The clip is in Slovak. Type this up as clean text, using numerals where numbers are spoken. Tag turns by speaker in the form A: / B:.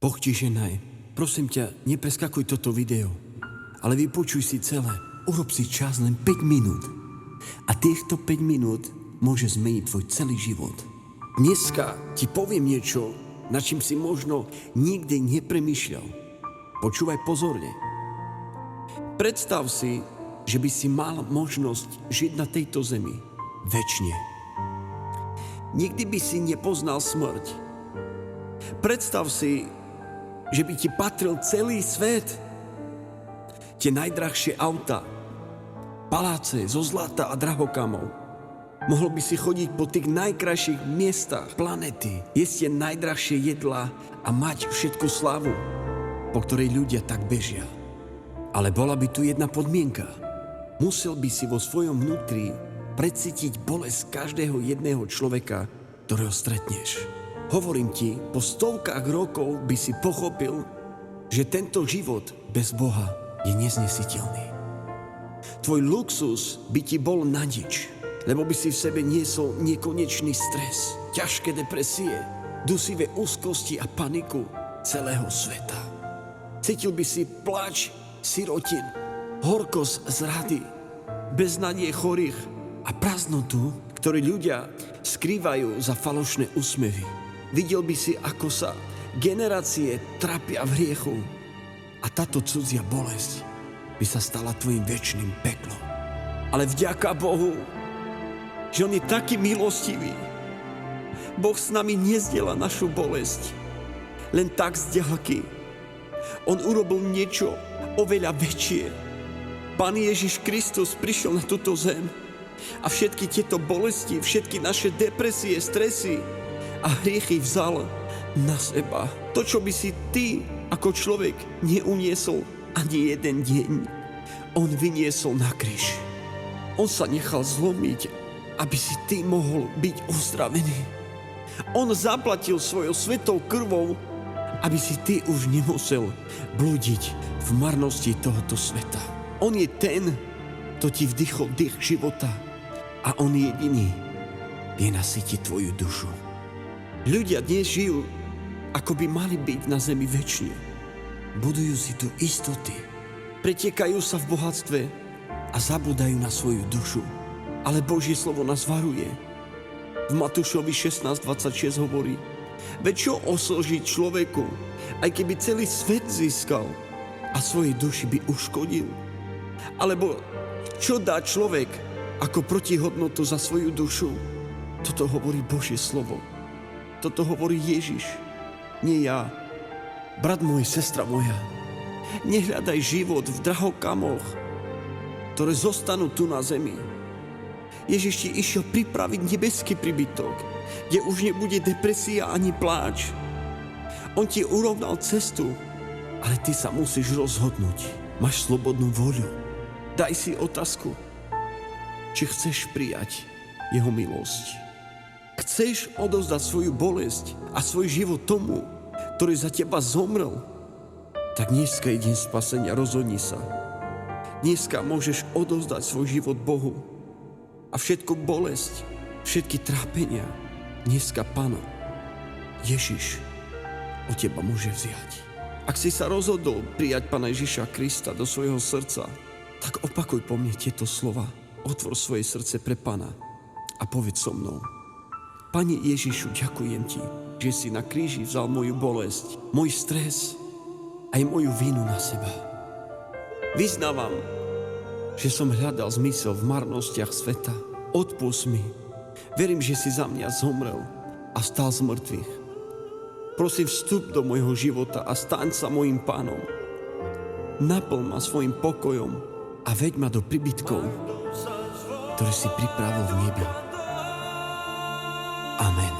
A: Boh ti ženaj. Prosím ťa, nepreskakuj toto video, ale vypočuj si celé. Urob si čas len 5 minút. A týchto 5 minút môže zmeniť tvoj celý život. Dneska ti poviem niečo, na čím si možno nikdy nepremýšľal. Počúvaj pozorne. Predstav si, že by si mal možnosť žiť na tejto zemi večne. Nikdy by si nepoznal smrť. Predstav si, že by ti patril celý svet. Tie najdrahšie auta, paláce zo zlata a drahokamov. Mohol by si chodiť po tých najkrajších miestach planety, jesť tie najdrahšie jedlá a mať všetku slavu, po ktorej ľudia tak bežia. Ale bola by tu jedna podmienka. Musel by si vo svojom vnútri precítiť bolesť každého jedného človeka, ktorého stretneš. Hovorím ti, po stovkách rokov by si pochopil, že tento život bez Boha je neznesiteľný. Tvoj luxus by ti bol na nič, lebo by si v sebe niesol nekonečný stres, ťažké depresie, dusivé úzkosti a paniku celého sveta. Cítil by si pláč sirotín, horkosť zrady, beznádej chorých a prázdnotu, ktorú ľudia skrývajú za falošné úsmevy. Videl by si, ako sa generácie trápia v hriechu a táto cudzia bolesť by sa stala tvojim večným peklom. Ale vďaka Bohu, že On je taký milostivý. Boh s nami nezdieľa našu bolesť len tak z diaľky. On urobil niečo oveľa väčšie. Pán Ježiš Kristus prišiel na túto zem a všetky tieto bolesti, všetky naše depresie, stresy a hriechy vzal na seba. To, čo by si ty ako človek neuniesol ani jeden deň, on vyniesol na kríž. On sa nechal zlomiť, aby si ty mohol byť uzdravený. On zaplatil svojou svetou krvou, aby si ty už nemusel blúdiť v marnosti tohoto sveta. On je ten, kto ti vdychol dých života a on jediný vie nasytiť tvoju dušu. Ľudia dnes žijú, ako by mali byť na zemi večne. Budujú si tu istoty, pretekajú sa v bohatstve a zabúdajú na svoju dušu. Ale Božie slovo nás varuje. V Matúšovi 16:26 hovorí: veď čo oslží človeku, aj keby celý svet získal a svojej duši by uškodil? Alebo čo dá človek ako protihodnotu za svoju dušu? Toto hovorí Božie slovo. Toto hovorí Ježiš, nie ja. Brat môj, sestra moja, nehľadaj život v drahokamoch, ktoré zostanú tu na zemi. Ježiš ti išiel pripraviť nebeský príbytok, kde už nebude depresia ani pláč. On ti urovnal cestu, ale ty sa musíš rozhodnúť. Máš slobodnú voľu. Daj si otázku, či chceš prijať jeho milosť. Chceš odovzdať svoju bolesť a svoj život tomu, ktorý za teba zomrel? Tak dneska je deň spasenia, rozhodni sa. Dneska môžeš odovzdať svoj život Bohu. A všetku bolesť, všetky trápenia, dneska Pán Ježiš od teba môže vziať. Ak si sa rozhodol prijať Pána Ježiša Krista do svojho srdca, tak opakuj po mne tieto slova. Otvor svoje srdce pre Pána a povedz so mnou: Pane Ježišu, ďakujem ti, že si na kríži vzal moju bolesť, môj stres aj moju vinu na seba. Vyznávam, že som hľadal zmysel v marnostiach sveta. Odpusť mi. Verím, že si za mňa zomrel a vstal z mŕtvych. Prosím, vstup do môjho života a staň sa mojím pánom. Naplň ma svojim pokojom a veď ma do príbytkov, ktoré si pripravil v nebi. Amen.